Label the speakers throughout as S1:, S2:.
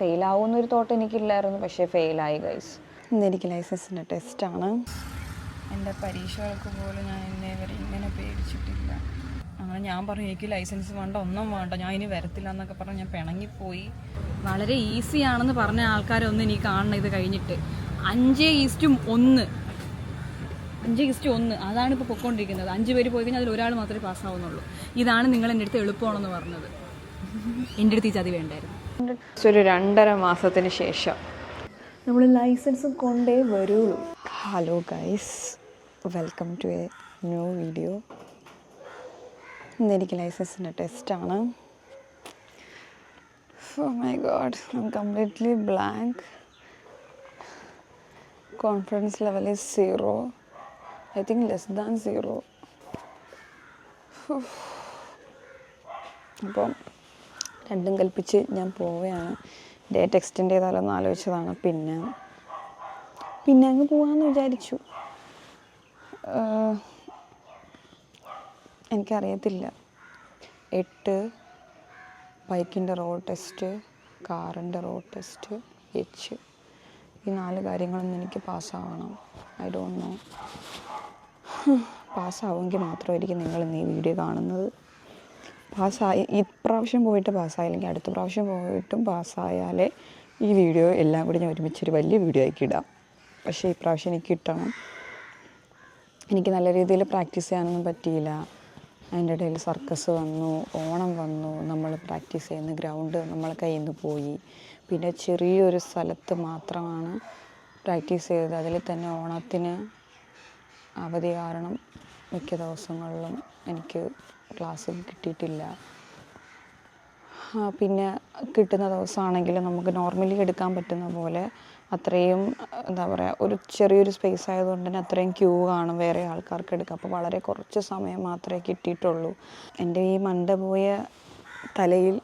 S1: ഫെയിലാവുമെന്നൊരു thought എനിക്കില്ലായിരുന്നു, പക്ഷേ ഫെയിലായി guys. ഇന്നെനിക്ക് ലൈസൻസിൻ്റെ ടെസ്റ്റാണ്.
S2: എൻ്റെ പരീക്ഷകൾക്ക് പോലും ഞാൻ ഇന്നേ വരെ ഇങ്ങനെ പേടിച്ചിട്ടില്ല. അങ്ങനെ ഞാൻ പറഞ്ഞു എനിക്ക് ലൈസൻസ് വേണ്ട, ഒന്നും വേണ്ട, ഞാൻ ഇനി വരത്തില്ല എന്നൊക്കെ പറഞ്ഞ് ഞാൻ പിണങ്ങിപ്പോയി. വളരെ ഈസിയാണെന്ന് പറഞ്ഞ ആൾക്കാരൊന്നും ഇനി കാണണം ഇത് കഴിഞ്ഞിട്ട്. 5:1 അതാണ് ഇപ്പോൾ പൊയ്ക്കൊണ്ടിരിക്കുന്നത്. 5 പേര് പോയി കഴിഞ്ഞാൽ അതിൽ ഒരാൾ മാത്രമേ പാസ്സാവുന്നുള്ളൂ. ഇതാണ് നിങ്ങൾ എൻ്റെ അടുത്ത് എളുപ്പമാണെന്ന് പറഞ്ഞത്. എൻ്റെ അടുത്ത് ഈ ചതി വേണ്ടായിരുന്നു.
S1: ഒരു 2.5 മാസത്തിന് ശേഷം നമ്മൾ ലൈസൻസ് കൊണ്ടേ വരുള്ളൂ. Hello guys, welcome to a new video. ഇന്നെനിക്ക് ലൈസൻസിൻ്റെ ടെസ്റ്റാണ്. Oh my god, I'm completely blank. Confidence level is 0. I think less than 0. അപ്പം രണ്ടും കൽപ്പിച്ച് ഞാൻ പോവുകയാണ്. ഡേറ്റ് എക്സ്റ്റെൻഡ് ചെയ്താലൊന്ന് ആലോചിച്ചതാണ്. പിന്നെ അങ്ങ് പോകാമെന്ന് വിചാരിച്ചു. എനിക്കറിയത്തില്ല, 8 ബൈക്കിൻ്റെ റോഡ് ടെസ്റ്റ്, കാറിൻ്റെ റോഡ് ടെസ്റ്റ്, എച്ച്, ഈ 4 കാര്യങ്ങളൊന്നും എനിക്ക് പാസ്സാവണം. I don't know. പാസ്സാവുമെങ്കിൽ മാത്രമായിരിക്കും നിങ്ങൾ ഇന്ന് ഈ വീഡിയോ കാണുന്നത്. പാസ്സായി ഇപ്രാവശ്യം പോയിട്ട് പാസ്സായില്ലെങ്കിൽ അടുത്ത പ്രാവശ്യം പോയിട്ടും പാസ്സായാലേ ഈ വീഡിയോ എല്ലാം കൂടി ഞാൻ ഒരുമിച്ചൊരു വലിയ വീഡിയോ ആക്കി ഇടാം. പക്ഷേ ഇപ്രാവശ്യം എനിക്ക് കിട്ടണം. എനിക്ക് നല്ല രീതിയിൽ പ്രാക്ടീസ് ചെയ്യാനൊന്നും പറ്റിയില്ല. അതിൻ്റെ ഇടയിൽ സർക്കസ് വന്നു, ഓണം വന്നു, നമ്മൾ പ്രാക്ടീസ് ചെയ്യുന്ന ഗ്രൗണ്ട് നമ്മളെ കയ്യിൽ നിന്ന് പോയി. പിന്നെ ചെറിയൊരു സ്ഥലത്ത് മാത്രമാണ് പ്രാക്ടീസ് ചെയ്തത്. അതിൽ തന്നെ ഓണത്തിന് അവധി കാരണം മിക്ക ദിവസങ്ങളിലും എനിക്ക് ക്ലാസ് കിട്ടിയിട്ടില്ല. പിന്നെ കിട്ടുന്ന ദിവസമാണെങ്കിലും നമുക്ക് നോർമലി എടുക്കാൻ പറ്റുന്ന പോലെ അത്രയും എന്താ പറയുക, ഒരു ചെറിയൊരു സ്പേസ് ആയതുകൊണ്ട് തന്നെ അത്രയും ക്യൂ കാണും വേറെ ആൾക്കാർക്ക് എടുക്കാം. അപ്പോൾ വളരെ കുറച്ച് സമയം മാത്രമേ കിട്ടിയിട്ടുള്ളൂ. എൻ്റെ ഈ മണ്ട പോയ തലയിൽ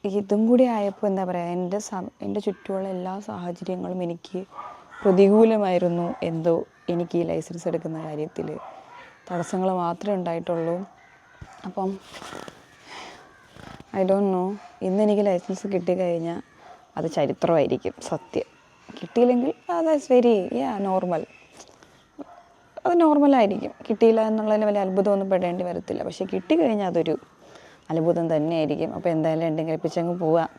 S1: ഇതും കൂടി ആയപ്പോൾ എന്താ പറയുക, എൻ്റെ ചുറ്റുമുള്ള എല്ലാ സാഹചര്യങ്ങളും എനിക്ക് പ്രതികൂലമായിരുന്നു. എന്തോ എനിക്ക് ഈ ലൈസൻസ് എടുക്കുന്ന കാര്യത്തിൽ തടസ്സങ്ങൾ മാത്രമേ ഉണ്ടായിട്ടുള്ളൂ. അപ്പം ഐ ഡോണ്ട് നോ, ഇന്നെനിക്ക് ലൈസൻസ് കിട്ടിക്കഴിഞ്ഞാൽ അത് ചരിത്രമായിരിക്കും. സത്യം കിട്ടിയില്ലെങ്കിൽ ദാറ്റ്സ് വെരി നോർമൽ, അത് നോർമലായിരിക്കും. കിട്ടിയില്ല എന്നുള്ളതിന് വലിയ അത്ഭുതമൊന്നും പെടേണ്ടി വരത്തില്ല. പക്ഷേ കിട്ടിക്കഴിഞ്ഞാൽ അതൊരു അത്ഭുതം തന്നെയായിരിക്കും. അപ്പോൾ എന്തായാലും രണ്ടും കൽപ്പിച്ചങ്ങ് പോവാം.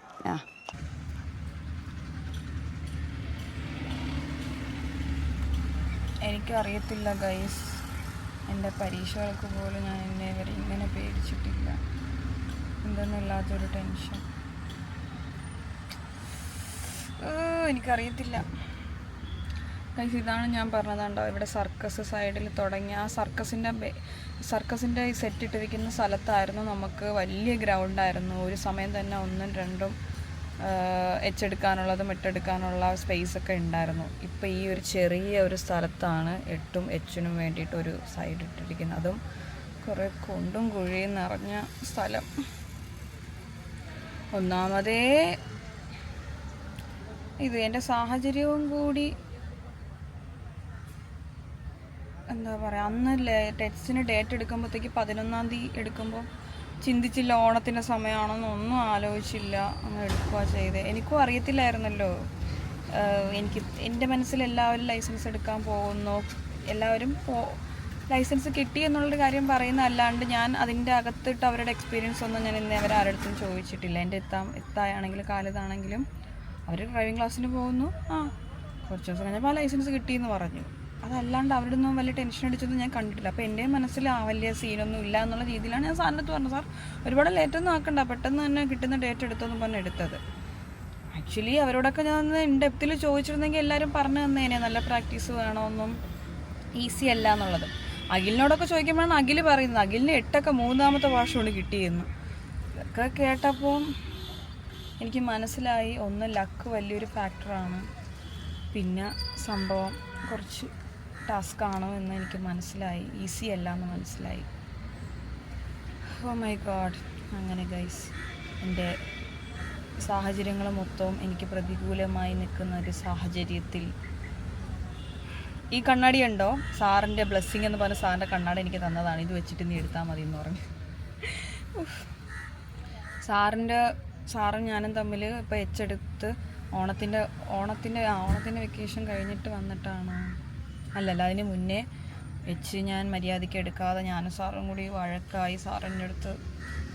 S2: എനിക്കറിയത്തില്ല ഗൈസ്, എൻ്റെ പരീക്ഷകൾക്ക് പോലും ഞാൻ ഇന്നേ വരെ ഇങ്ങനെ പേടിച്ചിട്ടില്ല. എന്തെന്നില്ലാത്തൊരു ടെൻഷൻ. എനിക്കറിയത്തില്ല ഗൈസ്. ഇതാണ് ഞാൻ പറഞ്ഞതുണ്ടോ, ഇവിടെ സർക്കസ് സൈഡിൽ തുടങ്ങി ആ സർക്കസിൻ്റെ ഈ സെറ്റ് ഇട്ടിരിക്കുന്ന സ്ഥലത്തായിരുന്നു. നമുക്ക് വലിയ ഗ്രൗണ്ടായിരുന്നു. ഒരു സമയം തന്നെ 1ഉം 2ഉം എച്ചെടുക്കാനുള്ളതും ഇട്ടെടുക്കാനുള്ള സ്പേസൊക്കെ ഉണ്ടായിരുന്നു. ഇപ്പോൾ ഈ ഒരു ചെറിയ ഒരു സ്ഥലത്താണ് 8ഉം എച്ചിനും വേണ്ടിയിട്ട് ഒരു സൈഡ് ഇട്ടിരിക്കുന്നത്. അതും കുറേ കുണ്ടും കുഴിയും നിറഞ്ഞ സ്ഥലം. ഒന്നാമതേ ഇത് എൻ്റെ സാഹചര്യവും കൂടി എന്താ പറയുക, അന്ന് ടെസ്റ്റിന് ഡേറ്റ് എടുക്കുമ്പോഴത്തേക്ക് 11-ാം തീയതി എടുക്കുമ്പോൾ ചിന്തിച്ചില്ല ഓണത്തിൻ്റെ സമയമാണെന്നൊന്നും ആലോചിച്ചില്ല, അങ്ങ് എടുക്കുക ചെയ്തത്. എനിക്കും അറിയത്തില്ലായിരുന്നല്ലോ. എൻ്റെ മനസ്സിൽ എല്ലാവരും ലൈസൻസ് എടുക്കാൻ പോകുന്നു, എല്ലാവരും ലൈസൻസ് കിട്ടി എന്നുള്ളൊരു കാര്യം പറയുന്ന അല്ലാണ്ട് ഞാൻ അതിൻ്റെ അകത്തിട്ട് അവരുടെ എക്സ്പീരിയൻസ് ഒന്നും ഞാൻ ഇന്നേ അവരെ ആരുടെ ചോദിച്ചിട്ടില്ല. എൻ്റെ എത്തായാണെങ്കിലും കാലത്താണെങ്കിലും അവർ ഡ്രൈവിംഗ് ക്ലാസ്സിന് പോകുന്നു, കുറച്ച് ദിവസം കഴിഞ്ഞപ്പോൾ ആ ലൈസൻസ് കിട്ടിയെന്ന് പറഞ്ഞു. അതല്ലാണ്ട് അവരുടെ ഒന്നും വലിയ ടെൻഷൻ അടിച്ചൊന്നും ഞാൻ കണ്ടിട്ടില്ല. അപ്പോൾ എൻ്റെ മനസ്സിൽ വലിയ സീനൊന്നും ഇല്ല എന്നുള്ള രീതിയിലാണ് ഞാൻ സാറിനടുത്ത് പറഞ്ഞത്, സാർ ഒരുപാട് ലേറ്റൊന്നും ആക്കണ്ട, പെട്ടെന്ന് തന്നെ കിട്ടുന്ന ഡേറ്റ് എടുത്തെന്ന് പറഞ്ഞ് എടുത്തത്. ആക്ച്വലി അവരോടൊക്കെ ഞാൻ ഡെപ്തിൽ ചോദിച്ചിരുന്നെങ്കിൽ എല്ലാവരും പറഞ്ഞു തന്നേനെ നല്ല പ്രാക്ടീസ് വേണമെന്നും ഈസി അല്ല എന്നുള്ളത്. അഖിലിനോടൊക്കെ ചോദിക്കുമ്പോഴാണ് അഖിൽ പറയുന്നത് അഖിലിന് 8ഒക്കെ 3ാമത്തെ പ്രാവശ്യമാണ് കിട്ടിയെന്ന്. ഇതൊക്കെ കേട്ടപ്പോൾ എനിക്ക് മനസ്സിലായി, ഒന്ന് ലക്ക് വലിയൊരു ഫാക്ടറാണ്, പിന്നെ സംഭവം കുറച്ച് ടാസ്ക് ആണോ എന്ന് എനിക്ക് മനസ്സിലായി, ഈസി അല്ല എന്ന് മനസ്സിലായി. Oh my god. അങ്ങനെ ഗൈസ്, എൻ്റെ സാഹചര്യങ്ങൾ മൊത്തവും എനിക്ക് പ്രതികൂലമായി നിൽക്കുന്ന ഒരു സാഹചര്യത്തിൽ ഈ കണ്ണാടി ഉണ്ടോ, സാറിൻ്റെ ബ്ലെസ്സിങ് എന്ന് പറഞ്ഞ സാറിൻ്റെ കണ്ണാടി എനിക്ക് തന്നതാണ്. ഇത് വെച്ചിട്ട് നീ എടുത്താൽ മതി എന്ന് പറഞ്ഞു. സാറിൻ്റെ സാറും ഞാനും തമ്മിൽ ഇപ്പോൾ എച്ചെടുത്ത് ഓണത്തിൻ്റെ വെക്കേഷൻ കഴിഞ്ഞിട്ട് വന്നിട്ടാണ്. അല്ലല്ല, അതിന് മുന്നേ ഞാൻ മര്യാദയ്ക്ക് എടുക്കാതെ ഞാനും സാറും കൂടി വഴക്കായി. സാറിൻ്റെ അടുത്ത്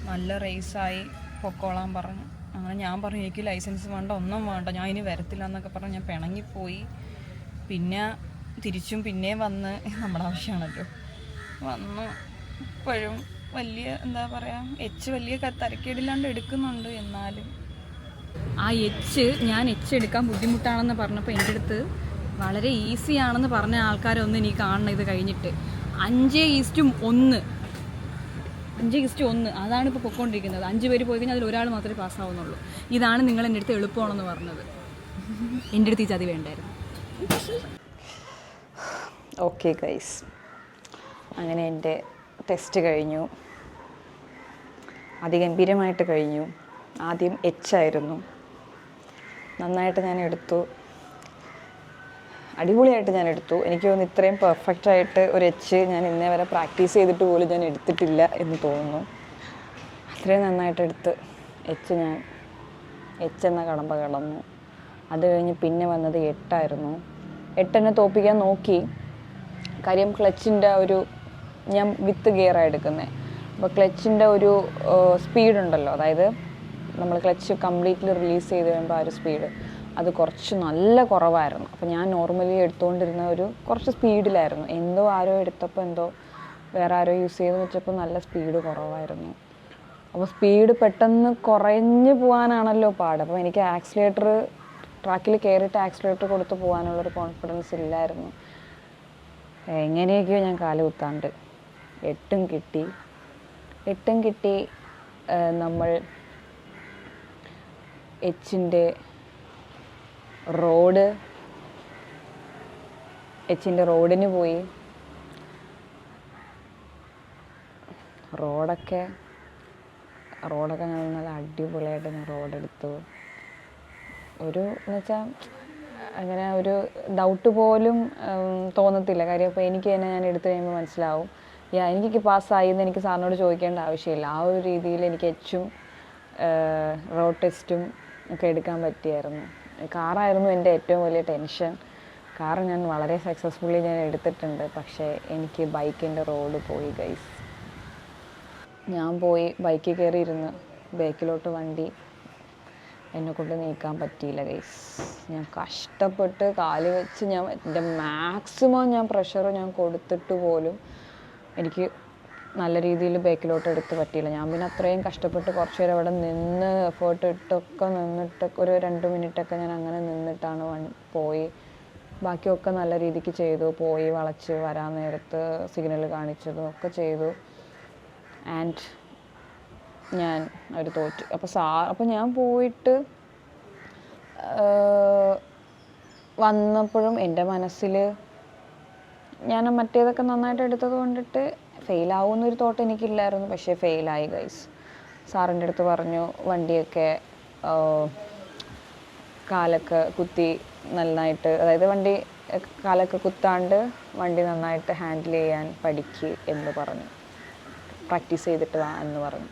S2: നല്ല റേസായി പൊക്കോളാൻ പറഞ്ഞു. അങ്ങനെ ഞാൻ പറഞ്ഞു എനിക്ക് ലൈസൻസ് വേണ്ട, ഒന്നും വേണ്ട, ഞാൻ ഇനി വരത്തില്ല എന്നൊക്കെ പറഞ്ഞ് ഞാൻ പിണങ്ങിപ്പോയി. പിന്നെ തിരിച്ചും പിന്നെയും വന്ന് നമ്മുടെ ആവശ്യമാണല്ലോ വന്ന് ഇപ്പോഴും വലിയ എന്താ പറയുക വലിയ തരക്കേടില്ലാണ്ട് എടുക്കുന്നുണ്ട്. എന്നാലും ആ ഞാൻ എടുക്കാൻ ബുദ്ധിമുട്ടാണെന്ന് പറഞ്ഞപ്പോൾ എൻ്റെ അടുത്ത് വളരെ ഈസിയാണെന്ന് പറഞ്ഞ ആൾക്കാരൊന്നും എനിക്ക് കാണണം ഇത് കഴിഞ്ഞിട്ട്. 5:1 അതാണ് ഇപ്പോൾ പൊയ്ക്കൊണ്ടിരിക്കുന്നത്. 5 പേര് പോയി കഴിഞ്ഞാൽ അതിൽ ഒരാൾ മാത്രമേ പാസ്സാവുന്നുള്ളൂ. ഇതാണ് നിങ്ങൾ എൻ്റെ അടുത്ത് എളുപ്പമാണെന്ന് പറഞ്ഞത്. എൻ്റെ അടുത്ത് ഈ ചതി വേണ്ടായിരുന്നു.
S1: ഓക്കെ ഗൈസ്, അങ്ങനെ എൻ്റെ ടെസ്റ്റ് കഴിഞ്ഞു. അതിഗംഭീരമായിട്ട് കഴിഞ്ഞു. ആദ്യം ആയിരുന്നു. നന്നായിട്ട് ഞാൻ എടുത്തു, അടിപൊളിയായിട്ട് ഞാൻ എടുത്തു. എനിക്ക് തോന്നുന്നു ഇത്രയും പെർഫെക്റ്റായിട്ട് ഒരു ഞാൻ ഇന്നേ വരെ പ്രാക്ടീസ് ചെയ്തിട്ട് പോലും ഞാൻ എടുത്തിട്ടില്ല എന്ന് തോന്നുന്നു. അത്രയും നന്നായിട്ട് എടുത്ത് ഞാൻ എന്ന കടമ്പ കടന്നു. അത് കഴിഞ്ഞ് പിന്നെ വന്നത് 8 എന്നെ തോൽപ്പിക്കാൻ നോക്കി. കാര്യം ക്ലച്ചിൻ്റെ ഞാൻ വിത്ത് ഗിയറാണ് എടുക്കുന്നത്. അപ്പോൾ ക്ലച്ചിൻ്റെ സ്പീഡുണ്ടല്ലോ, അതായത് നമ്മൾ ക്ലച്ച് കംപ്ലീറ്റ്ലി റിലീസ് ചെയ്ത് കഴിയുമ്പോൾ ആ ഒരു സ്പീഡ് അത് കുറച്ച് നല്ല കുറവായിരുന്നു. അപ്പോൾ ഞാൻ നോർമലി എടുത്തുകൊണ്ടിരുന്ന കുറച്ച് സ്പീഡിലായിരുന്നു. ആരോ എടുത്തപ്പോൾ വേറെ ആരോ യൂസ് ചെയ്ത് വെച്ചപ്പോൾ നല്ല സ്പീഡ് കുറവായിരുന്നു. അപ്പോൾ സ്പീഡ് പെട്ടെന്ന് കുറഞ്ഞു പോകാനാണല്ലോ പാട്. അപ്പോൾ എനിക്ക് ട്രാക്കിൽ കയറിയിട്ട് ആക്സിലേറ്റർ കൊടുത്ത് പോകാനുള്ളൊരു കോൺഫിഡൻസ് ഇല്ലായിരുന്നു. എങ്ങനെയൊക്കെയോ ഞാൻ കാല് കുത്താണ്ട് 8 കിട്ടി. നമ്മൾ എച്ചിൻ്റെ റോഡിന് പോയി. റോഡൊക്കെ നല്ല അടിപൊളിയായിട്ട് ഞാൻ റോഡെടുത്തു. എന്നുവെച്ചാൽ അങ്ങനെ ഒരു ഡൗട്ട് പോലും തോന്നത്തില്ല. കാര്യം ഇപ്പോൾ എനിക്ക് തന്നെ ഞാൻ എടുത്തു കഴിയുമ്പോൾ മനസ്സിലാവും എനിക്ക് പാസ്സായി എന്ന് എനിക്ക് സാറിനോട് ചോദിക്കേണ്ട ആവശ്യമില്ല. ആ ഒരു രീതിയിൽ എനിക്ക് റോഡ് ടെസ്റ്റും ഒക്കെ എടുക്കാൻ പറ്റിയായിരുന്നു. കാറായിരുന്നു എൻ്റെ ഏറ്റവും വലിയ ടെൻഷൻ. കാറ് ഞാൻ വളരെ സക്സസ്ഫുള്ളി ഞാൻ എടുത്തിട്ടുണ്ട്. പക്ഷേ എനിക്ക് ബൈക്കിൻ്റെ റോഡ് പോയി ഗൈസ്. ഞാൻ പോയി ബൈക്കിൽ കയറി ഇരുന്ന് ബാക്കിലോട്ട് വണ്ടി എന്നെക്കൊണ്ട് നീക്കാൻ പറ്റിയില്ല ഗൈസ്. ഞാൻ കഷ്ടപ്പെട്ട് കാല് വെച്ച് എൻ്റെ മാക്സിമം ഞാൻ പ്രഷർ ഞാൻ കൊടുത്തിട്ട് പോലും എനിക്ക് നല്ല രീതിയിൽ ബാക്കിലോട്ട് എടുത്ത് പറ്റിയില്ല. ഞാൻ പിന്നെ അത്രയും കഷ്ടപ്പെട്ട് കുറച്ച് നേരം അവിടെ നിന്ന് എഫേർട്ട് ഇട്ടൊക്കെ നിന്നിട്ടൊക്കെ ഒരു 2 മിനിറ്റൊക്കെ ഞാൻ അങ്ങനെ നിന്നിട്ടാണ് പോയി. ബാക്കിയൊക്കെ നല്ല രീതിക്ക് ചെയ്തു. പോയി വളച്ച് വരാൻ നേരത്ത് സിഗ്നൽ കാണിച്ചതും ഒക്കെ ചെയ്തു. ആൻഡ് ഞാൻ തോറ്റു. അപ്പോൾ ഞാൻ പോയിട്ട് വന്നപ്പോഴും എൻ്റെ മനസ്സിൽ ഞാൻ മറ്റേതൊക്കെ നന്നായിട്ട് എടുത്തത് കൊണ്ടിട്ട് ഫെയിലാവുമെന്നൊരു തോട്ട് എനിക്കില്ലായിരുന്നു. പക്ഷേ ഫെയിലായി ഗൈസ്. സാറിൻ്റെ അടുത്ത് പറഞ്ഞു വണ്ടിയൊക്കെ കാലൊക്കെ കുത്തി നന്നായിട്ട്, അതായത് കാലൊക്കെ കുത്താണ്ട് വണ്ടി നന്നായിട്ട് ഹാൻഡിൽ ചെയ്യാൻ പഠിക്ക് എന്ന് പറഞ്ഞു. പ്രാക്ടീസ് ചെയ്തിട്ട് വാ എന്ന് പറഞ്ഞു.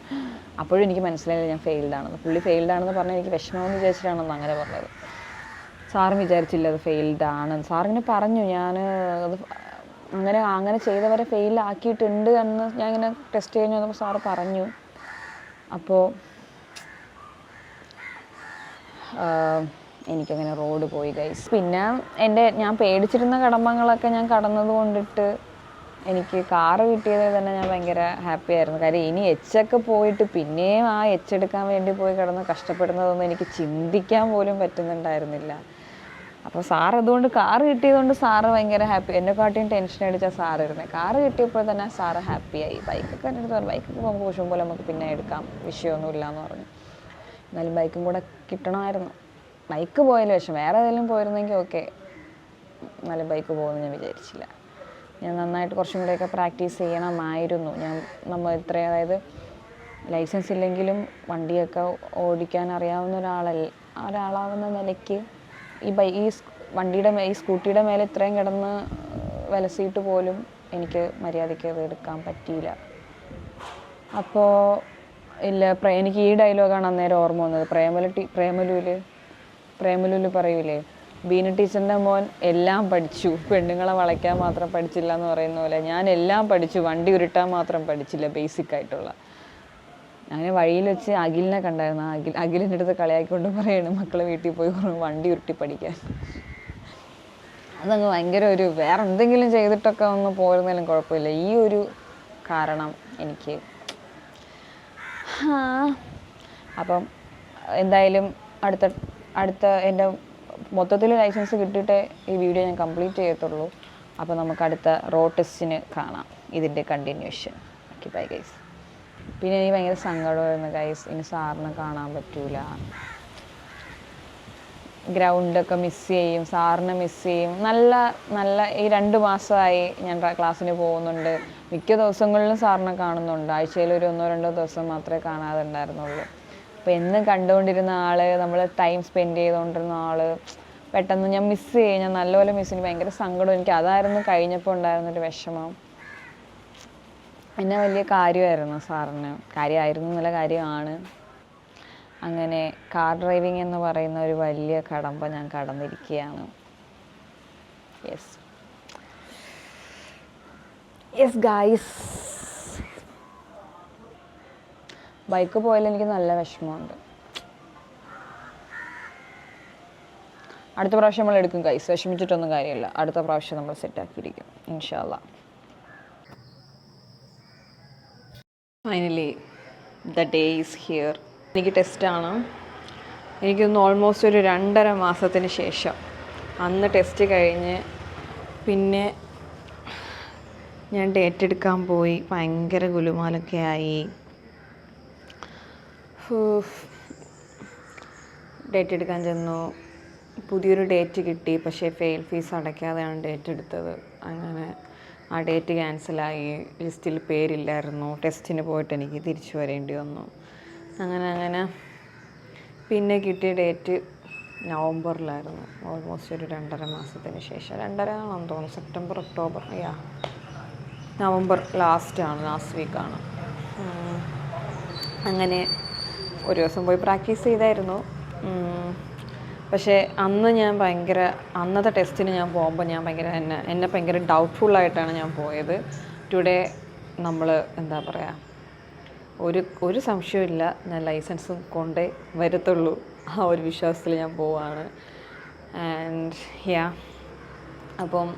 S1: അപ്പോഴും എനിക്ക് മനസ്സിലായില്ല ഞാൻ ഫെയിൽഡാണെന്ന്. പുള്ളി ഫെയിൽഡാണെന്ന് പറഞ്ഞാൽ എനിക്ക് വിഷമമെന്ന് വിചാരിച്ചിട്ടാണെന്ന് അങ്ങനെ പറഞ്ഞത്. സാറും വിചാരിച്ചില്ല അത് ഫെയിൽഡാണെന്ന്. സാറിങ്ങനെ പറഞ്ഞു ഞാൻ അത് അങ്ങനെ ചെയ്തവരെ ഫെയിലാക്കിയിട്ടുണ്ട് എന്ന് ഞാൻ ഇങ്ങനെ ടെസ്റ്റ് കഴിഞ്ഞ് വന്നപ്പോൾ സാറ് പറഞ്ഞു. അപ്പോൾ എനിക്കങ്ങനെ റോഡ് പോയി ഗൈസ്. പിന്നെ ഞാൻ പേടിച്ചിരുന്ന കടമ്പകളൊക്കെ ഞാൻ കടന്നത് കൊണ്ടിട്ട് എനിക്ക് കാറ് കിട്ടിയത് തന്നെ ഞാൻ ഭയങ്കര ഹാപ്പി ആയിരുന്നു. കാര്യം ഇനി ഒക്കെ പോയിട്ട് പിന്നെയും ആ എടുക്കാൻ വേണ്ടി പോയി കിടന്ന് കഷ്ടപ്പെടുന്നതൊന്നും എനിക്ക് ചിന്തിക്കാൻ പോലും പറ്റുന്നുണ്ടായിരുന്നില്ല. അപ്പോൾ സാർ അതുകൊണ്ട് കാറ് കിട്ടിയതുകൊണ്ട് സാറ് ഭയങ്കര ഹാപ്പി. എന്നെക്കാട്ടിയും ടെൻഷൻ അടിച്ച സാറായിരുന്നേ. കാറ് കിട്ടിയപ്പോൾ തന്നെ സാറ് ഹാപ്പിയായി. ബൈക്കൊക്കെ എൻ്റെ അടുത്ത് പറഞ്ഞു ബൈക്കൊക്കെ നമുക്ക് വിഷയം പോലെ നമുക്ക് പിന്നെ എടുക്കാം, വിഷയമൊന്നുമില്ല എന്ന് പറഞ്ഞു. എന്നാലും ബൈക്കും കൂടെ കിട്ടണമായിരുന്നു. ബൈക്ക് പോയാലും വിഷം, വേറെ ഏതെങ്കിലും പോയിരുന്നെങ്കിൽ ഓക്കെ, എന്നാലും ബൈക്ക് പോകുമെന്ന് ഞാൻ വിചാരിച്ചില്ല. ഞാൻ നന്നായിട്ട് കുറച്ചും കൂടെയൊക്കെ പ്രാക്ടീസ് ചെയ്യണമായിരുന്നു. നമ്മൾ ഇത്രയും, അതായത് ലൈസൻസ് ഇല്ലെങ്കിലും വണ്ടിയൊക്കെ ഓടിക്കാൻ അറിയാവുന്ന ഒരാളാവുന്ന നിലയ്ക്ക് ഈ സ്കൂട്ടിയുടെ മേലെ ഇത്രയും കിടന്ന് വിലസിയിട്ട് പോലും എനിക്ക് മര്യാദയ്ക്ക് അത് എടുക്കാൻ പറ്റിയില്ല. അപ്പോൾ ഇല്ല, എനിക്ക് ഈ ഡയലോഗാണ് അന്നേരം ഓർമ്മ വന്നത്. പ്രേമലുവിൽ പറയൂലേ, ബീന ടീച്ചറിൻ്റെ മോൻ എല്ലാം പഠിച്ചു, പെണ്ണുങ്ങളെ വളയ്ക്കാൻ മാത്രം പഠിച്ചില്ല എന്ന് പറയുന്ന പോലെ ഞാൻ എല്ലാം പഠിച്ചു, വണ്ടി ഉരുട്ടാൻ മാത്രം പഠിച്ചില്ല, ബേസിക് ആയിട്ടുള്ള. അങ്ങനെ വഴിയിൽ വെച്ച് അഖിലിനെ കണ്ടായിരുന്നു. അഖിലിൻ്റെ അടുത്ത് കളിയാക്കിക്കൊണ്ട് പറയാണ്, മക്കളെ വീട്ടിൽ പോയി വണ്ടി ഉരുട്ടി പഠിക്കാൻ. അതങ്ങ് ഭയങ്കര ഒരു വേറെ എന്തെങ്കിലും ചെയ്തിട്ടൊക്കെ ഒന്ന് പോരുന്നതിലും കുഴപ്പമില്ല, ഈ ഒരു കാരണം എനിക്ക്. അപ്പം എന്തായാലും അടുത്ത എൻ്റെ മൊത്തത്തിൽ ലൈസൻസ് കിട്ടിയിട്ടേ ഈ വീഡിയോ ഞാൻ കംപ്ലീറ്റ് ചെയ്യത്തുള്ളൂ. അപ്പോൾ നമുക്ക് അടുത്ത റോഡ് ടെസ്റ്റിന് കാണാം, ഇതിൻ്റെ കണ്ടിന്യൂഷൻ. Okay, bye guys. പിന്നെ എനിക്ക് ഭയങ്കര സങ്കടമായിരുന്നു ഗൈസ്, ഇനി സാറിനെ കാണാൻ പറ്റൂല, ഗ്രൗണ്ടൊക്കെ മിസ് ചെയ്യും, സാറിനെ മിസ് ചെയ്യും. നല്ല ഈ 2 മാസമായി ഞാൻ ക്ലാസ്സിന് പോകുന്നുണ്ട്, മിക്ക ദിവസങ്ങളിലും സാറിനെ കാണുന്നുണ്ട്, ആഴ്ചയിൽ ഒരു 1-2 ദിവസം മാത്രമേ കാണാതെ ഉണ്ടായിരുന്നുള്ളൂ. അപ്പോൾ എന്ന് കണ്ടുകൊണ്ടിരുന്ന ആൾ, നമ്മൾ ടൈം സ്പെൻഡ് ചെയ്തുകൊണ്ടിരുന്ന ആൾ പെട്ടെന്ന് ഞാൻ മിസ് ചെയ്യും, ഞാൻ നല്ലപോലെ മിസ് ചെയ്യും, ഭയങ്കര സങ്കടം. എനിക്ക് അതായിരുന്നു കഴിഞ്ഞപ്പോൾ ഉണ്ടായിരുന്നൊരു വിഷമം. എന്നെ വലിയ കാര്യമായിരുന്നു സാറിന്, കാര്യമായിരുന്നു എന്നുള്ള കാര്യമാണ്. അങ്ങനെ കാർ ഡ്രൈവിംഗ് എന്ന് പറയുന്ന ഒരു വലിയ കടമ്പ ഞാൻ കടന്നിരിക്കുകയാണ്. യെസ് ഗായ്സ്, ബൈക്ക് പോയാൽ എനിക്ക് നല്ല വിഷമമുണ്ട്. അടുത്ത പ്രാവശ്യം നമ്മൾ എടുക്കും ഗൈസ്, വിഷമിച്ചിട്ടൊന്നും കാര്യമില്ല, അടുത്ത പ്രാവശ്യം നമ്മൾ സെറ്റാക്കിയിരിക്കും ഇൻഷാ അല്ലാഹ്. Finally the day is here. എനിക്ക് ടെസ്റ്റാണ്, എനിക്കൊന്ന് ഓൾമോസ്റ്റ് ഒരു 2.5 മാസത്തിന് ശേഷം. അന്ന് ടെസ്റ്റ് കഴിഞ്ഞ് പിന്നെ ഞാൻ ഡേറ്റ് എടുക്കാൻ പോയി, ഭയങ്കര ഗുലുമാലൊക്കെ ആയി. ഡേറ്റ് എടുക്കാൻ ചെന്നു, പുതിയൊരു ഡേറ്റ് കിട്ടി, പക്ഷേ ഫെയിൽ ഫീസ് അടയ്ക്കാതെയാണ് ഡേറ്റ് എടുത്തത്. അങ്ങനെ ആ ഡേറ്റ് ക്യാൻസലായി, ലിസ്റ്റിൽ പേരില്ലായിരുന്നു. ടെസ്റ്റിന് പോയിട്ട് എനിക്ക് തിരിച്ചു വരേണ്ടി വന്നു. അങ്ങനെ പിന്നെ കിട്ടിയ ഡേറ്റ് നവംബറിലായിരുന്നു, ഓൾമോസ്റ്റ് ഒരു 2.5 മാസത്തിന് ശേഷം. 2.5 ആണെന്ന് തോന്നുന്നു, സെപ്റ്റംബർ ഒക്ടോബർ, നവംബർ ലാസ്റ്റ് വീക്കാണ്. അങ്ങനെ ഒരു ദിവസം പോയി പ്രാക്ടീസ് ചെയ്തായിരുന്നു. പക്ഷേ അന്ന് ഞാൻ അന്നത്തെ ടെസ്റ്റിന് ഞാൻ പോകുമ്പോൾ ഞാൻ എന്നെ ഭയങ്കര ഡൗട്ട്ഫുള്ളായിട്ടാണ് ഞാൻ പോയത്. ടുഡേ നമ്മൾ എന്താ പറയുക, ഒരു സംശയമില്ല, ഞാൻ ലൈസൻസും കൊണ്ടേ വരത്തുള്ളൂ, ആ ഒരു വിശ്വാസത്തിൽ ഞാൻ പോവാണ്. ആൻഡ് അപ്പം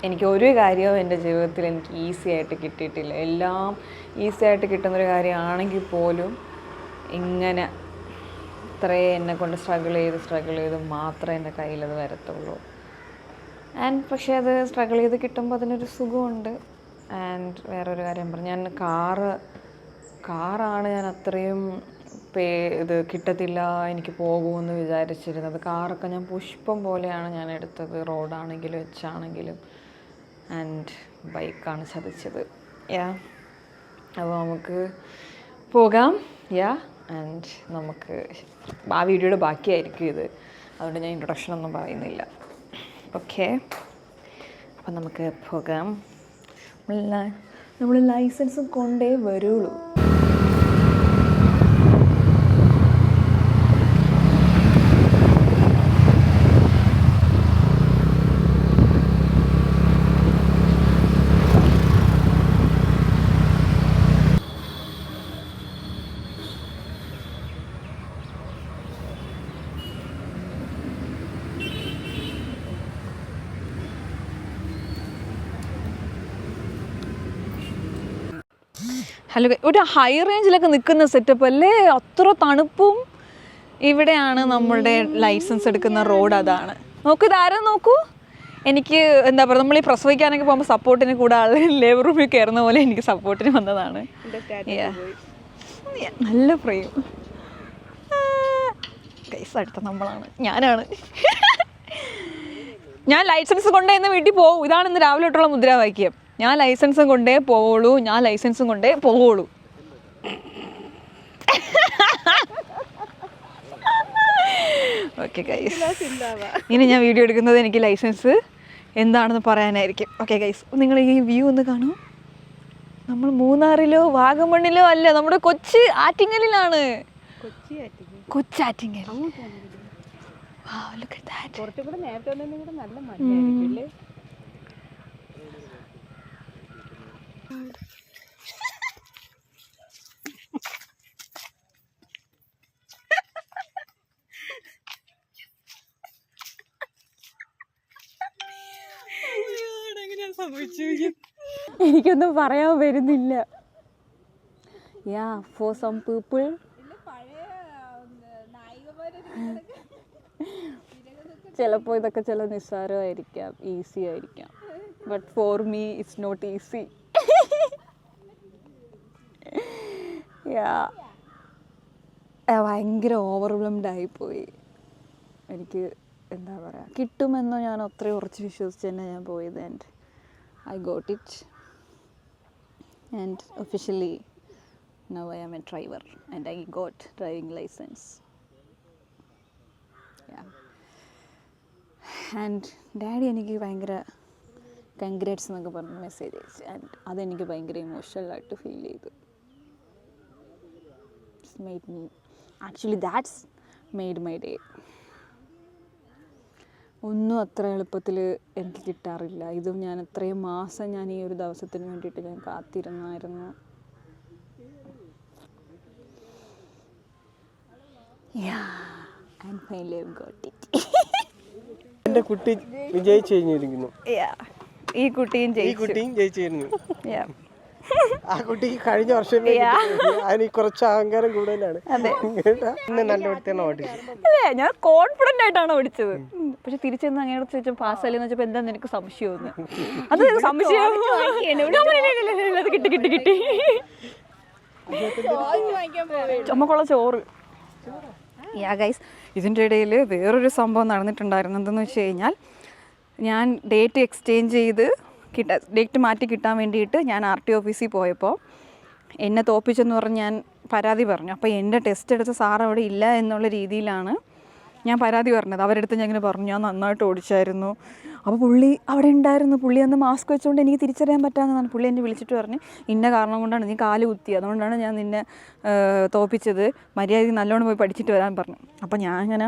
S1: എനിക്ക് ഒരു കാര്യവും എൻ്റെ ജീവിതത്തിൽ എനിക്ക് ഈസി ആയിട്ട് കിട്ടിയിട്ടില്ല. എല്ലാം ഈസി ആയിട്ട് കിട്ടുന്നൊരു കാര്യമാണെങ്കിൽ പോലും ഇങ്ങനെ ഇത്രയും എന്നെക്കൊണ്ട് സ്ട്രഗിൾ ചെയ്ത് മാത്രമേ എൻ്റെ കയ്യിലത് വരത്തുള്ളൂ. പക്ഷേ അത് സ്ട്രഗിൾ ചെയ്ത് കിട്ടുമ്പോൾ അതിനൊരു സുഖമുണ്ട്. ആൻഡ് വേറൊരു കാര്യം പറഞ്ഞു, ഞാൻ കാറാണ് ഞാൻ അത്രയും ഇത് കിട്ടത്തില്ല എനിക്ക് പോകുമെന്ന് വിചാരിച്ചിരുന്നത്. കാറൊക്കെ ഞാൻ പുഷ്പം പോലെയാണ് ഞാൻ എടുത്തത്, റോഡാണെങ്കിലും വെച്ചാണെങ്കിലും. ആൻഡ് ബൈക്കാണ് ചതിച്ചത്. അപ്പോൾ നമുക്ക് പോകാം. ആൻഡ് നമുക്ക് ആ വീഡിയോയുടെ ബാക്കിയായിരിക്കും ഇത്, അതുകൊണ്ട് ഞാൻ ഇൻട്രൊഡക്ഷനൊന്നും പറയുന്നില്ല. ഓക്കെ, അപ്പം നമുക്ക് പോകാം. നമ്മൾ ലൈസൻസും കൊണ്ടേ വരുള്ളൂ. ഹലോ, ഒരു ഹൈ റേഞ്ചിലൊക്കെ നിൽക്കുന്ന സെറ്റപ്പ് അല്ലേ, അത്ര തണുപ്പും. ഇവിടെയാണ് നമ്മളുടെ ലൈസൻസ് എടുക്കുന്ന റോഡ്, അതാണ്. നോക്കൂ, ഇതാരും നോക്കൂ. എനിക്ക് എന്താ പറയുക, നമ്മൾ ഈ പ്രസവിക്കാനൊക്കെ പോകുമ്പോൾ സപ്പോർട്ടിന് കൂടെ ആൾ ലേബർ റൂമിൽ കയറുന്ന പോലെ എനിക്ക് സപ്പോർട്ടിന് വന്നതാണ്. നല്ല പ്രയും കൈസ്, അടുത്ത ഞാനാണ്. ഞാൻ ലൈസൻസ് കൊണ്ടേ ഇന്ന് വീട്ടിൽ പോകും, ഇതാണ് ഇന്ന് രാവിലെ തൊട്ടുള്ള മുദ്രാവാക്യം. ഞാൻ ലൈസൻസും കൊണ്ടേ പോവുള്ളൂ, ഞാൻ ലൈസൻസും കൊണ്ടേ പോവുള്ളൂ. ഓക്കെ ഗൈസ്, ഇനി ഞാൻ വീഡിയോ എടുക്കുന്നത് എനിക്ക് ലൈസൻസ് എന്താണെന്ന് പറയാനായിരിക്കും. ഓക്കെ ഗൈസ്, നിങ്ങൾ ഈ വ്യൂ ഒന്ന് കാണൂ. നമ്മൾ മൂന്നാറിലോ വാഗമണ്ണിലോ അല്ല, നമ്മുടെ കൊച്ചി ആറ്റിങ്ങലിലാണ്. കൊച്ചാറ്റിങ്ങൽ.
S2: കുറച്ചുകൂടെ നേരത്തെ നല്ല മഞ്ഞായിരിക്കും അല്ലേ?
S1: എനിക്കൊന്നും പറയാൻ വരുന്നില്ല. ഫോർ സം പീപ്പിൾ ചിലപ്പോൾ ഇതൊക്കെ ചില നിസ്സാരമായിരിക്കാം, ഈസി ആയിരിക്കാം. But for me it's not easy. ഭയങ്കര ഓവർവെൽംഡ് ആയിപ്പോയി. എനിക്ക് എന്താ പറയുക, കിട്ടുമെന്ന് ഞാൻ അത്രയും ഉറച്ച് വിശ്വസിച്ച് തന്നെ ഞാൻ പോയത്. And I got it. And officially now I am a driver and I got driving license. And daddy എനിക്ക് ഭയങ്കര കൺഗ്രാറ്റ്സ് എന്നൊക്കെ പറഞ്ഞ് മെസ്സേജ് അയച്ചു. ആൻഡ് അതെനിക്ക് ഭയങ്കര ഇമോഷണലായിട്ട് ഫീൽ ചെയ്തു. It's made me, actually that's made my day. ഒന്നും അത്ര എളുപ്പത്തിൽ എനിക്ക് കിട്ടാറില്ല. ഇതും ഞാൻ അത്രയും മാസം ഞാൻ ഈ ഒരു ദിവസത്തിന് വേണ്ടിയിട്ട് ഞാൻ കാത്തിരുന്നായിരുന്നു. And finally I got it.
S3: എൻ്റെ കുട്ടി വിജയിച്ചു കഴിഞ്ഞിരിക്കുന്നു.
S1: ഈ കുട്ടിയും
S3: ജയിച്ചിരുന്നു. ആ കുട്ടിക്ക് കഴിഞ്ഞ വർഷം അതിന് കുറച്ച് അഹങ്കാരം കൂടുതലാണ്. നല്ല കുട്ടിയാണ് ഓടിച്ചത്.
S1: അതെ, ഞാൻ കോൺഫിഡന്റ് ആയിട്ടാണ് ഓടിച്ചത്. പക്ഷെ തിരിച്ചെന്ന് അങ്ങനെ ചോദിച്ചാൽ പാസ്സല്ലെന്ന് വെച്ചപ്പോൾ എന്താ നിനക്ക് സംശയമൊന്നും? അത് സംശയം കിട്ടി ചുമക്കുള്ള ചോറ്. ഗൈസ്, ഇതിൻ്റെ ഇടയിൽ വേറൊരു സംഭവം നടന്നിട്ടുണ്ടായിരുന്നു. എന്തെന്ന് വെച്ച് കഴിഞ്ഞാൽ, ഞാൻ ഡേറ്റ് എക്സ്ചേഞ്ച് ചെയ്ത് ഡേറ്റ് മാറ്റി കിട്ടാൻ വേണ്ടിയിട്ട് ഞാൻ RT ഓഫീസിൽ പോയപ്പോൾ എന്നെ തോപ്പിച്ചെന്ന് പറഞ്ഞ് ഞാൻ പരാതി പറഞ്ഞു. അപ്പോൾ എൻ്റെ ടെസ്റ്റ് എടുത്ത സാർ അവിടെ ഇല്ല എന്നുള്ള രീതിയിലാണ് ഞാൻ പരാതി പറഞ്ഞത്. അവരെടുത്ത് ഞാൻ ഇങ്ങനെ പറഞ്ഞു, ഞാൻ നന്നായിട്ട് ഓടിച്ചായിരുന്നു. അപ്പോൾ പുള്ളി അവിടെ ഉണ്ടായിരുന്നു. പുള്ളി അന്ന് മാസ്ക് വെച്ചുകൊണ്ട് എനിക്ക് തിരിച്ചറിയാൻ പറ്റാമെന്നാണ്. പുള്ളി എന്നെ വിളിച്ചിട്ട് പറഞ്ഞ്, ഇന്ന കാരണം കൊണ്ടാണ് നീ കാല് കുത്തി, അതുകൊണ്ടാണ് ഞാൻ നിന്നെ തോപ്പിച്ചത്, മര്യാദയ്ക്ക് നല്ലോണം പോയി പഠിച്ചിട്ട് വരാൻ പറഞ്ഞു. അപ്പോൾ ഞാൻ ഇങ്ങനെ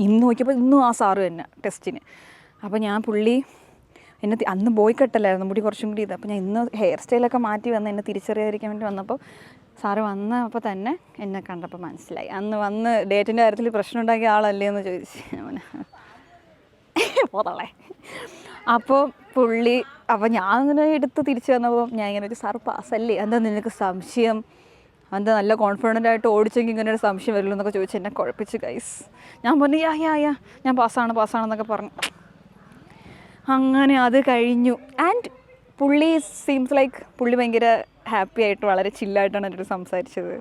S1: ഇന്ന് നോക്കിയപ്പോൾ ഇന്നും ആ സാറ് തന്നെ ടെസ്റ്റിന്. അപ്പോൾ ഞാൻ പുള്ളി എന്നെ അന്ന് ബോയ് കട്ടല്ലായിരുന്നു, മുടി കുറച്ചും കൂടി ഇത്. അപ്പോൾ ഞാൻ ഇന്ന് ഹെയർ സ്റ്റൈലൊക്കെ മാറ്റി വന്ന് എന്നെ തിരിച്ചറിയാതിരിക്കാൻ വേണ്ടി വന്നപ്പോൾ സാറ് വന്നപ്പോൾ തന്നെ എന്നെ കണ്ടപ്പോൾ മനസ്സിലായി. അന്ന് വന്ന് ഡേറ്റിൻ്റെ കാര്യത്തിൽ പ്രശ്നം ഉണ്ടാക്കിയ ആളല്ലേ എന്ന് ചോദിച്ചു അവന്. പോതളേ. അപ്പോൾ പുള്ളി, അപ്പോൾ ഞാൻ അങ്ങനെ എടുത്ത് തിരിച്ചു വന്നപ്പോൾ ഞാൻ ഇങ്ങനെ ഒരു, സാറ് പാസ്സല്ലേ, എന്താ നിനക്ക് സംശയം, എന്താ നല്ല കോൺഫിഡൻ്റ് ആയിട്ട് ഓടിച്ചെങ്കിൽ ഇങ്ങനെ ഒരു സംശയം വരുള്ളൂ എന്നൊക്കെ ചോദിച്ചു എന്നെ കുഴപ്പിച്ച് ഗൈസ്. ഞാൻ പറഞ്ഞു ഞാൻ പാസ്സാണെന്നൊക്കെ പറഞ്ഞു. അങ്ങനെ അത് കഴിഞ്ഞു. ആൻഡ് പുള്ളി സീംസ് ലൈക്ക് പുള്ളി ഭയങ്കര ഹാപ്പി ആയിട്ട് വളരെ ചില്ലായിട്ടാണ് എന്നോട് സംസാരിച്ചത്.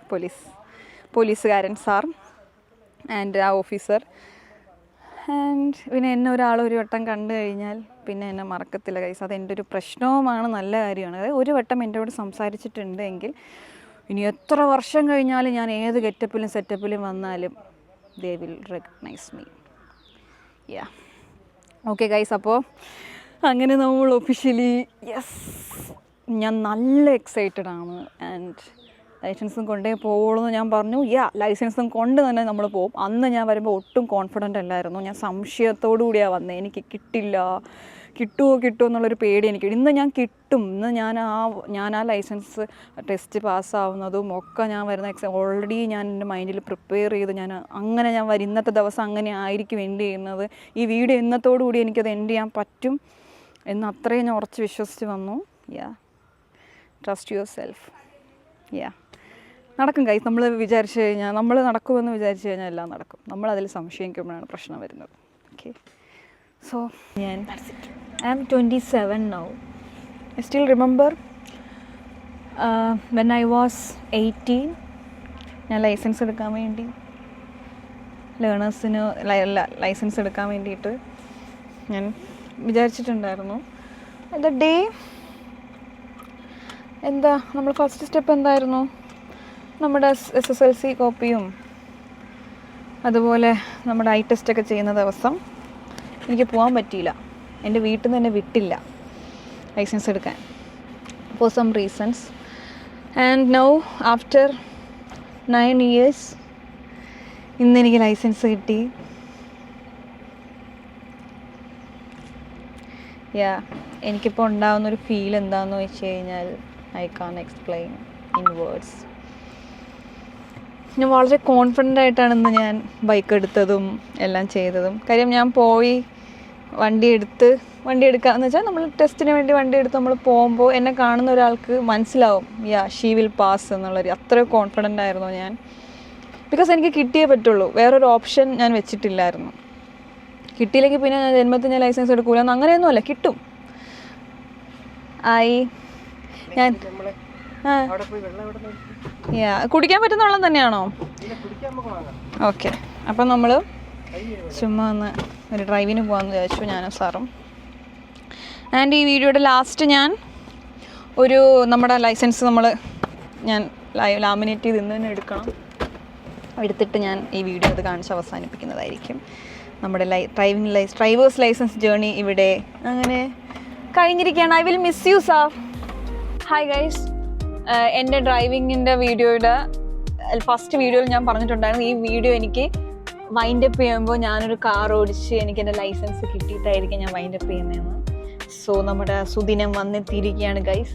S1: പോലീസുകാരൻ സാർ ആൻഡ് ആ ഓഫീസർ. ആൻഡ് പിന്നെ എന്നെ ഒരു വട്ടം കണ്ടു കഴിഞ്ഞാൽ പിന്നെ എന്നെ മറക്കത്തില്ല ഗൈസ്. അതെൻ്റെ ഒരു പ്രശ്നവുമാണ്, നല്ല കാര്യമാണ്. അതായത് ഒരു വട്ടം എന്നോട് സംസാരിച്ചിട്ടുണ്ട് എങ്കിൽ ഇനി എത്ര വർഷം കഴിഞ്ഞാലും ഞാൻ ഏത് ഗെറ്റപ്പിലും സെറ്റപ്പിലും വന്നാലും they will recognise me. Okay guys, അപ്പോൾ അങ്ങനെ നമ്മൾ ഒഫീഷ്യലി ഞാൻ നല്ല എക്സൈറ്റഡ് ആണ്. ആൻഡ് ലൈസൻസും കൊണ്ടേ പോകുള്ളൂ എന്ന് ഞാൻ പറഞ്ഞു. ലൈസൻസും കൊണ്ട് തന്നെ നമ്മൾ പോകും. അന്ന് ഞാൻ വരുമ്പോൾ ഒട്ടും കോൺഫിഡൻ്റ് അല്ലായിരുന്നു. ഞാൻ സംശയത്തോടു കൂടിയാണ് വന്നത്. എനിക്ക് കിട്ടുമോ എന്നുള്ളൊരു പേടി എനിക്ക്. ഇന്ന് ഞാൻ കിട്ടും. ഇന്ന് ഞാൻ ആ ലൈസൻസ് ടെസ്റ്റ് പാസ്സാവുന്നതും ഒക്കെ ഞാൻ വരുന്ന ഓൾറെഡി ഞാൻ എൻ്റെ മൈൻഡിൽ പ്രിപ്പയർ ചെയ്ത് ഞാൻ ഇന്നത്തെ ദിവസം അങ്ങനെ ആയിരിക്കും എൻഡ് ചെയ്യുന്നത്. ഈ വീഡിയോ ഇന്നത്തോടു കൂടി എനിക്കത് എൻഡ് ചെയ്യാൻ പറ്റും എന്ന് അത്രയും ഞാൻ ഉറച്ച് വിശ്വസിച്ച് വന്നു. Trust your self. നടക്കും ഗൈസ്. നമ്മൾ വിചാരിച്ചു കഴിഞ്ഞാൽ, നമ്മൾ നടക്കുമെന്ന് വിചാരിച്ചു കഴിഞ്ഞാൽ എല്ലാം നടക്കും. നമ്മളതിൽ സംശയിക്കുമ്പോഴാണ് പ്രശ്നം വരുന്നത്. Okay, so I am 27 now. I still remember when I was 18, ഞാൻ ലൈസൻസ് എടുക്കാൻ വേണ്ടി ലേണേഴ്സിന് ലൈസൻസ് എടുക്കാൻ വേണ്ടിയിട്ട് ഞാൻ വിചാരിച്ചിട്ടുണ്ടായിരുന്നു. ദ ഡേ നമ്മൾ ഫസ്റ്റ് സ്റ്റെപ്പ് എന്തായിരുന്നു, നമ്മുടെ SSLC കോപ്പിയും അതുപോലെ നമ്മുടെ ഐ ടെസ്റ്റൊക്കെ ചെയ്യുന്ന ദിവസം എനിക്ക് പോകാൻ പറ്റിയില്ല. എൻ്റെ വീട്ടിൽ നിന്ന് എന്നെ വിട്ടില്ല ലൈസൻസ് എടുക്കാൻ.
S2: for some reasons. And now after 9 years ഇന്ന് എനിക്ക് ലൈസൻസ് കിട്ടി. എനിക്കിപ്പോൾ ഉണ്ടാകുന്നൊരു ഫീൽ എന്താണെന്ന് വെച്ച് കഴിഞ്ഞാൽ I can explain in words. ഞാൻ വളരെ കോൺഫിഡൻ്റ് ആയിട്ടാണ് ഇന്ന് ഞാൻ ബൈക്ക് എടുത്തതും എല്ലാം ചെയ്തതും. കാര്യം ഞാൻ പോയി വണ്ടി എടുക്കാമെന്ന് വെച്ചാൽ നമ്മൾ ടെസ്റ്റിന് വേണ്ടി വണ്ടി എടുത്ത് നമ്മൾ പോകുമ്പോൾ എന്നെ കാണുന്ന ഒരാൾക്ക് മനസ്സിലാവും ഷീ വിൽ പാസ് എന്നുള്ളൊരു അത്രയും കോൺഫിഡൻ്റ് ആയിരുന്നു ഞാൻ. ബിക്കോസ് എനിക്ക് കിട്ടിയേ പറ്റുള്ളൂ, വേറൊരു ഓപ്ഷൻ ഞാൻ വെച്ചിട്ടില്ലായിരുന്നു. കിട്ടിയില്ലെങ്കിൽ പിന്നെ ഞാൻ ജന്മത്തിൽ ഞാൻ ലൈസൻസ് എടുക്കൂല എന്ന് അങ്ങനെയൊന്നുമല്ല, കിട്ടും. ഞാൻ കുടിക്കാൻ പറ്റുന്ന വെള്ളം തന്നെയാണോ? ഓക്കെ, അപ്പം നമ്മൾ ചുമ്മാ ഒന്ന് ഒരു ഡ്രൈവിന് പോകാമെന്ന് വിചാരിച്ചു ഞാനും സാറും. ആൻഡ് ഈ വീഡിയോയുടെ ലാസ്റ്റ് ഞാൻ നമ്മുടെ ലൈസൻസ് ഞാൻ ലാമിനേറ്റ് ചെയ്ത് ഇന്ന് തന്നെ എടുത്തിട്ട് ഞാൻ ഈ വീഡിയോ അത് കാണിച്ച് അവസാനിപ്പിക്കുന്നതായിരിക്കും. നമ്മുടെ ഡ്രൈവേഴ്സ് ലൈസൻസ് ജേർണി ഇവിടെ അങ്ങനെ കഴിഞ്ഞിരിക്കുകയാണ്. I will miss you sir. Hi guys, എൻ്റെ ഡ്രൈവിങ്ങിൻ്റെ വീഡിയോയുടെ ഫസ്റ്റ് വീഡിയോയിൽ ഞാൻ പറഞ്ഞിട്ടുണ്ടായിരുന്നു ഈ വീഡിയോ എനിക്ക് വൈൻഡ് അപ്പ് ചെയ്യുമ്പോൾ ഞാനൊരു കാർ ഓടിച്ച് എനിക്ക് എൻ്റെ ലൈസൻസ് കിട്ടിയിട്ടായിരിക്കും ഞാൻ വൈൻഡ് അപ്പ് ചെയ്യുന്നതെന്ന്. സോ നമ്മുടെ സുദിനം വന്നെത്തിയിരിക്കുകയാണ് guys.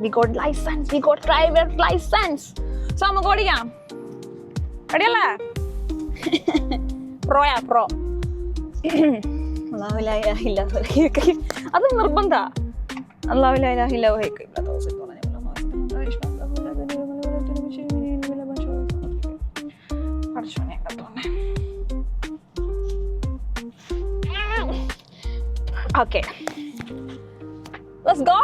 S2: We got licence, we got driver licence. So നമുക്ക് ഓടിക്കാം. റെഡിയല്ലേ? പ്രോ അത് നിർബന്ധ. Okay, let's go.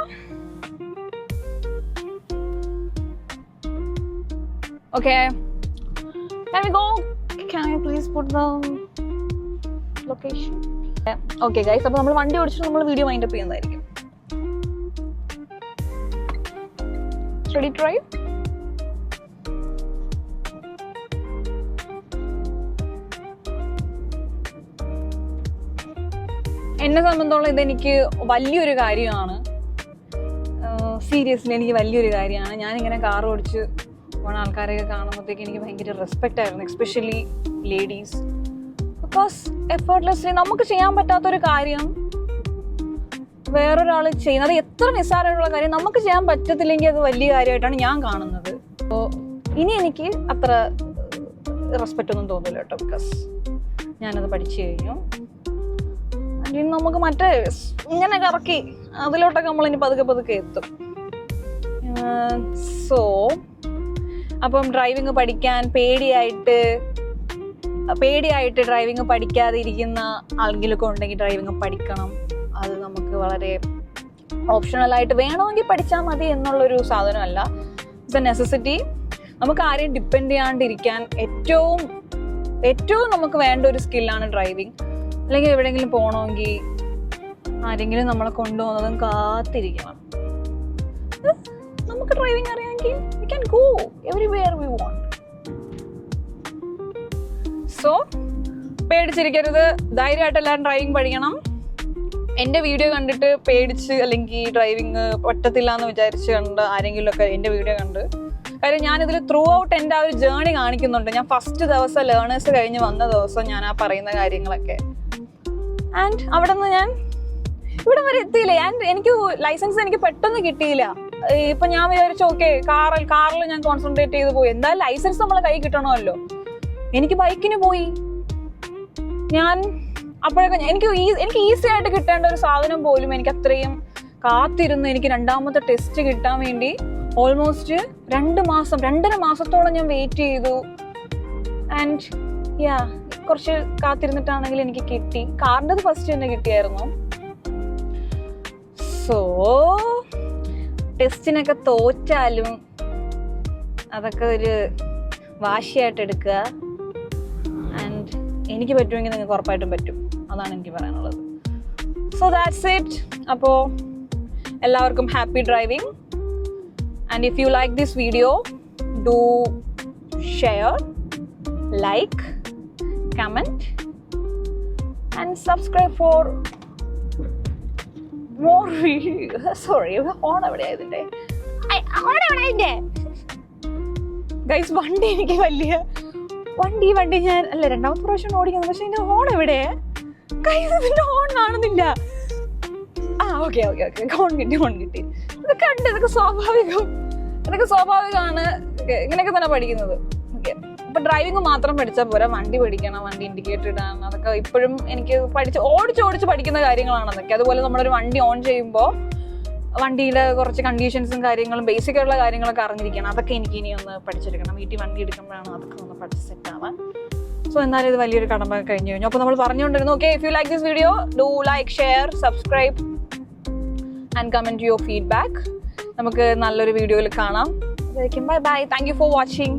S2: Okay, can we go? Can you please put the location? Okay guys, അപ്പോൾ നമ്മൾ വണ്ടി ഓടിച്ചിട്ട് നമ്മൾ വീഡിയോ വൈൻഡ് അപ്പ് ചെയ്യുന്നതായിരിക്കും. Ready to drive? എന്നെ സംബന്ധിച്ചോളം ഇതെനിക്ക് വലിയൊരു കാര്യമാണ്. സീരിയസ്ലി എനിക്ക് വലിയൊരു കാര്യമാണ്. ഞാനിങ്ങനെ കാർ ഓടിച്ച് പോണ ആൾക്കാരെയൊക്കെ കാണുമ്പോഴത്തേക്ക് എനിക്ക് ഭയങ്കര റെസ്പെക്റ്റ് ആയിരുന്നു, എസ്പെഷ്യലി ലേഡീസ്. ബിക്കോസ് എഫേർട്ട്ലെസ്ലി നമുക്ക് ചെയ്യാൻ പറ്റാത്തൊരു കാര്യം വേറൊരാൾ ചെയ്യുന്നത് എത്ര നിസ്സാരമുള്ള കാര്യം നമുക്ക് ചെയ്യാൻ പറ്റത്തില്ലെങ്കിൽ അത് വലിയ കാര്യമായിട്ടാണ് ഞാൻ കാണുന്നത്. അപ്പോൾ ഇനി എനിക്ക് അത്ര റെസ്പെക്റ്റ് ഒന്നും തോന്നില്ല കേട്ടോ, ബിക്കോസ് ഞാനത് പഠിച്ചു കഴിഞ്ഞു. ഇനി നമുക്ക് മറ്റേ ഇങ്ങനെ കറക്കി അതിലോട്ടൊക്കെ നമ്മളിനി പതുക്കെ എത്തും. സോ അപ്പം ഡ്രൈവിങ് പഠിക്കാൻ പേടിയായിട്ട് ഡ്രൈവിങ് പഠിക്കാതെ ഇരിക്കുന്ന ആരെങ്കിലുമൊക്കെ ഉണ്ടെങ്കിൽ ഡ്രൈവിങ് പഠിക്കണം. അത് നമുക്ക് വളരെ ഓപ്ഷണലായിട്ട് വേണമെങ്കിൽ പഠിച്ചാൽ മതി എന്നുള്ളൊരു സാധനമല്ല, ഇറ്റ്സ് എ നെസസിറ്റി. നമുക്ക് ആരെയും ഡിപ്പെൻഡ് ചെയ്യാണ്ടിരിക്കാൻ ഏറ്റവും നമുക്ക് വേണ്ട ഒരു സ്കില്ലാണ് ഡ്രൈവിങ്. അല്ലെങ്കിൽ എവിടെയെങ്കിലും പോകണമെങ്കിൽ ആരെങ്കിലും നമ്മളെ കൊണ്ടുപോകുന്നതും കാത്തിരിക്കണം. നമുക്ക് ഡ്രൈവിംഗ് അറിയാമെങ്കിൽ we can go everywhere we want. So പേടിച്ചിരിക്കരുത്, ധൈര്യമായിട്ട് എല്ലാവരും ഡ്രൈവിംഗ് പഠിക്കണം. എൻ്റെ വീഡിയോ കണ്ടിട്ട് പേടിച്ച് അല്ലെങ്കിൽ ഡ്രൈവിംഗ് പറ്റത്തില്ല എന്ന് വിചാരിച്ച് കണ്ട് ആരെങ്കിലുമൊക്കെ എൻ്റെ വീഡിയോ കണ്ട്, കാര്യം ഞാനിതിൽ ത്രൂ ഔട്ട് എൻ്റെ ആ ഒരു ജേർണി കാണിക്കുന്നുണ്ട്. ഞാൻ ഫസ്റ്റ് ദിവസം ലേണേഴ്സ് കഴിഞ്ഞ് വന്ന ദിവസം ഞാൻ ആ പറയുന്ന കാര്യങ്ങളൊക്കെ. ആൻഡ് അവിടെ നിന്ന് ഞാൻ ഇവിടെ വരെ എത്തിയില്ലേ. ആൻഡ് എനിക്ക് ലൈസൻസ് എനിക്ക് പെട്ടെന്ന് കിട്ടിയില്ല. ഇപ്പം ഞാൻ വിചാരിച്ചു ഓക്കെ കാറിൽ ഞാൻ കോൺസെൻട്രേറ്റ് ചെയ്ത് പോയി, എന്തായാലും ലൈസൻസ് നമ്മളെ കൈ കിട്ടണമല്ലോ. എനിക്ക് ബൈക്കിന് പോയി. ഞാൻ അപ്പോഴൊക്കെ എനിക്ക് ഈസി ആയിട്ട് കിട്ടേണ്ട ഒരു സാധനം പോലും എനിക്ക് അത്രയും കാത്തിരുന്ന് എനിക്ക് രണ്ടാമത്തെ ടെസ്റ്റ് കിട്ടാൻ വേണ്ടി ഓൾമോസ്റ്റ് 2.5 മാസത്തോളം ഞാൻ വെയിറ്റ് ചെയ്തു. ആൻഡ് കുറച്ച് കാത്തിരുന്നിട്ടാണെങ്കിൽ എനിക്ക് കിട്ടി. കാറിൻ്റെത് ഫസ്റ്റ് തന്നെ കിട്ടിയായിരുന്നു. സോ ടെസ്റ്റിനൊക്കെ തോറ്റാലും അതൊക്കെ ഒരു വാശിയായിട്ട് എടുക്കുക. ആൻഡ് എനിക്ക് പറ്റുമെങ്കിൽ നിങ്ങൾക്ക് ഉറപ്പായിട്ടും പറ്റും, അതാണ് എനിക്ക് പറയാനുള്ളത്. So that's it. അപ്പോൾ എല്ലാവർക്കും happy driving. And if you like this video, do share, like, comment and subscribe for more videos. Sorry, horn എവിടെയാ ഇതിൻ്റെ?
S4: ഗൈസ് വണ്ടി എനിക്ക് വലിയ വണ്ടി ഞാൻ അല്ല രണ്ടാമത്തെ പ്രാവശ്യം ഓടിക്കുന്നത്. പക്ഷെ ഇതിന്റെ ഹോൺ എവിടെ? ഗൈസ് ഇതിന്റെ ഹോൺ കാണുന്നില്ല. ഓക്കെ ഹോൺ കിട്ടി. ഇതൊക്കെ ഉണ്ട്, ഇതൊക്കെ സ്വാഭാവികമാണ്. ഇങ്ങനെയൊക്കെ തന്നെ പഠിക്കുന്നത്. ഓക്കെ, ഇപ്പൊ ഡ്രൈവിംഗ് മാത്രം പഠിച്ചാൽ പോരാ, വണ്ടി പഠിക്കണം, വണ്ടി ഇൻഡിക്കേറ്റർ ഇടാൻ, അതൊക്കെ ഇപ്പോഴും എനിക്ക് ഓടിച്ച് പഠിക്കുന്ന കാര്യങ്ങളാണ് അതൊക്കെ. അതുപോലെ നമ്മളൊരു വണ്ടി ഓൺ ചെയ്യുമ്പോൾ വണ്ടിയിലെ കുറച്ച് കണ്ടീഷൻസും കാര്യങ്ങളും ബേസിക് ആയിട്ടുള്ള കാര്യങ്ങളൊക്കെ അറിഞ്ഞിരിക്കണം. അതൊക്കെ എനിക്ക് ഇനി ഒന്ന് പഠിച്ചെടുക്കണം. വീട്ടിൽ വണ്ടി എടുക്കുമ്പോഴാണ് അതൊക്കെ ഒന്ന് പഠിച്ച് സെറ്റ് ആവാൻ. സോ എന്നാലും ഇത് വലിയൊരു കടമ്പ കഴിഞ്ഞു. അപ്പോൾ നമ്മൾ പറഞ്ഞുകൊണ്ടിരുന്നു, okay, if you like this video do like, share, subscribe and comment your feedback. നമുക്ക് നല്ലൊരു വീഡിയോയിൽ കാണാം. Bye. Thank you for watching.